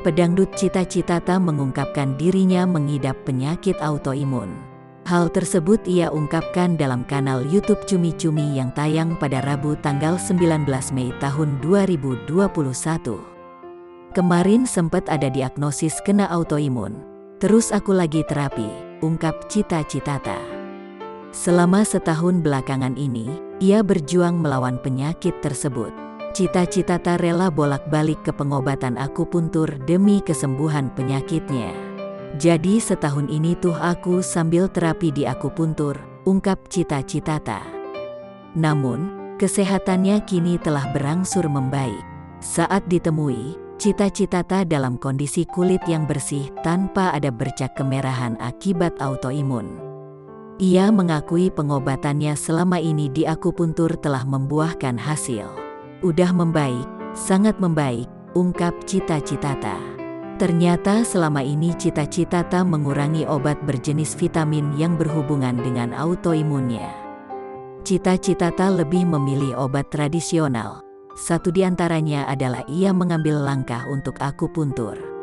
Pedangdut Cita Citata mengungkapkan dirinya mengidap penyakit autoimun. Hal tersebut ia ungkapkan dalam kanal YouTube Cumi Cumi yang tayang pada Rabu tanggal 19 Mei tahun 2021. Kemarin sempat ada diagnosis kena autoimun. Terus aku lagi terapi, ungkap Cita Citata. Selama setahun belakangan ini, ia berjuang melawan penyakit tersebut. Cita Citata rela bolak-balik ke pengobatan akupuntur demi kesembuhan penyakitnya. Jadi setahun ini tuh aku sambil terapi di akupuntur, ungkap Cita Citata. Namun, kesehatannya kini telah berangsur membaik. Saat ditemui, Cita Citata dalam kondisi kulit yang bersih tanpa ada bercak kemerahan akibat autoimun. Ia mengakui pengobatannya selama ini di akupuntur telah membuahkan hasil. Udah membaik, sangat membaik, ungkap Cita Citata. Ternyata selama ini Cita Citata mengurangi obat berjenis vitamin yang berhubungan dengan autoimunnya. Cita Citata lebih memilih obat tradisional. Satu di antaranya adalah ia mengambil langkah untuk akupuntur.